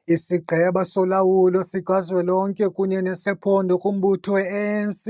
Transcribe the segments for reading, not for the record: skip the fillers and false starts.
Isigqeba solawulo sikazwelonke kunye nesephondo kumbutho we-ANC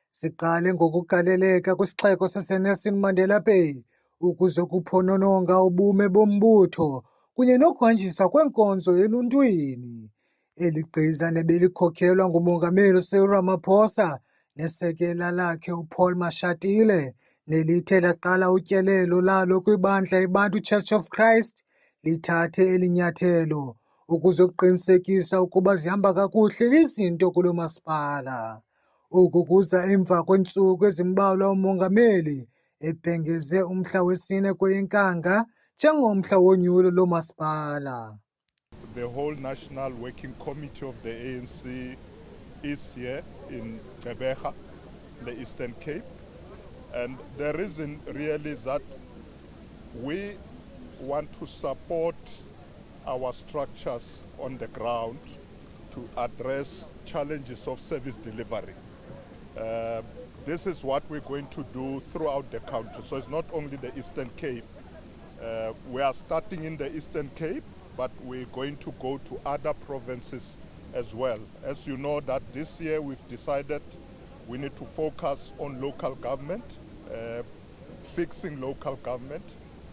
siqale ngokugaleleka kwisixeko saseNelson Mandela Bay ukuze kuphonononga ubume bombutho kunye nokuhanjiswa kwenkonzo eluntwini. Eli gqiza nebelikhokelwa nguMongameli Cyril Ramaphosa nesekela lakhe uPaul Mashatile, nelithe laqala utyelelo lalo kwibandla iBantu Church of Christ, lithathe eli nyathelo ukuze kuqinisekisa ukuba zihamba kakuhle izinto kulo masipala. Oku kuza emva kweentsuku ezimbalwa umongameli ebhengeze umhla wesi-4 kweyeNkanga njengomhla wonyulo loomasipala. The whole National Working Committee of the ANC is here in Gqeberha, the Eastern Cape. And the reason really is that we want to support our structures on the ground to address challenges of service delivery. This is what we're going to do throughout the country. So it's not only the Eastern Cape. We are starting in the Eastern Cape, but we're going to go to other provinces as well. As you know, that this year we've decided we need to focus on local government, fixing local government.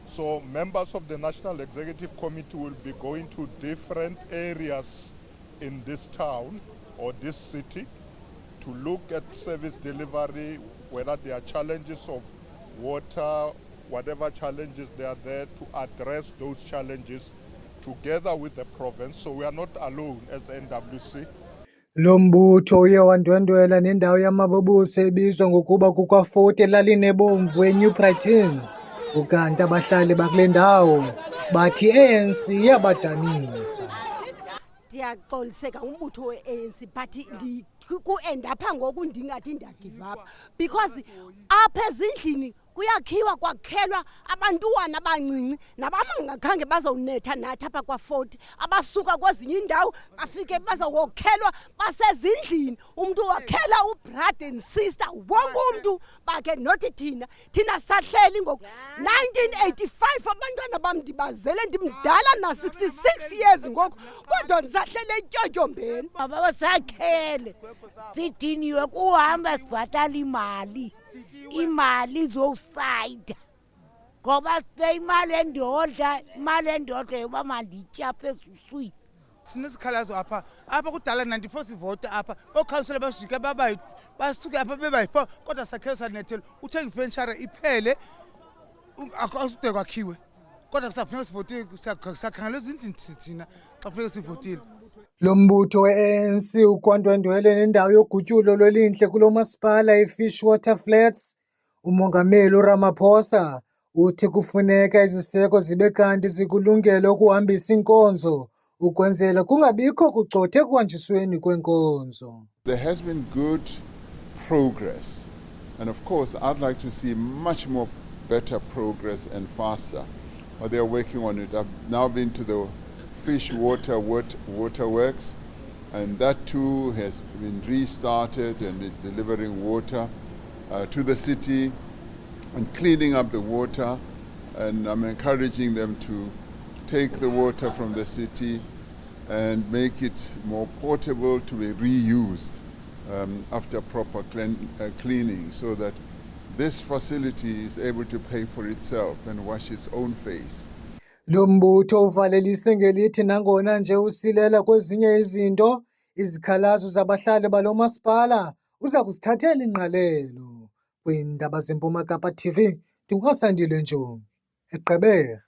So members of the National Executive Committee will be going to different areas in this town or this city to look at service delivery, whether there are challenges of water, whatever challenges there are there, to address those challenges together with the province. So we are not alone as the NWC. Lo mbutho uye wandwendwela nendawo yamabobusi ebizwa ngokuba kukwaFort elalinebomvu eNew Brighton, ukanti abahlali bakule ndawo bathi i-ANC iyabadanisa. Ndiyaxoliseka umbutho we-ANC but ku-end apha ngoku ndingathi ndiyagive up because apha ezindlini kuyakhiwa kwakhelwa abantwana abancinci nabangakhange bazowunetha nathi apha kwaFort abasuka kwezinye indawo bafike bazokhelwa basezindlini. Umntu wakhela ubrother and sister, wonke umntu bakhe nothi thina sahleli ngoku 1985 abantwana bam ndibazele ndimdala na 66 years ngoku kodwa ndisahlele etyotyombeni. Babasakhele sidiniwe kuhamba sibhatala imali zosayida ngoba sipe imali endodla yoba manditya apha ezuswini. Sinesikhalazo apha kudala 94 sivota apha ookhansela bajike basuke apha bebayi-4 kodwa sakhe sanethelo uthenga ipenshara iphele akude kwakhiwe kodwa kusafuneka sivotile sakhangela ezindlini thina xa kufuneka sivotile. Lo mbutho we-ANC ukwandwendwele nendawo yogutyulo lwelinhle kulo masipala iFishwater Flats. Umongameli uRamaphosa uthi kufuneka iziseko zibe kanti zikulungele ukuhambisa inkonzo ukwenzela kungabikho kucotha ekuhanjisweni kwenkonzo. There has been good progress, and of course I'd like to see much more better progress and faster, but they're working on it. I've now been to the Fishwater Waterworks, and that too has been restarted and is delivering water to the city and cleaning up the water, and I'm encouraging them to take the water from the city and make it more portable to be reused after proper cleaning, so that this facility is able to pay for itself and wash its own face. Lo mbutho uvalelise ngelithi nangona nje usilela kwezinye izinto, izikhalazo zabahlali balo masipala uza kuzithathela ingqalelo. Kwiindaba zeMpuma Kapa TV, ndinguSandile Njongi, eGqeberha.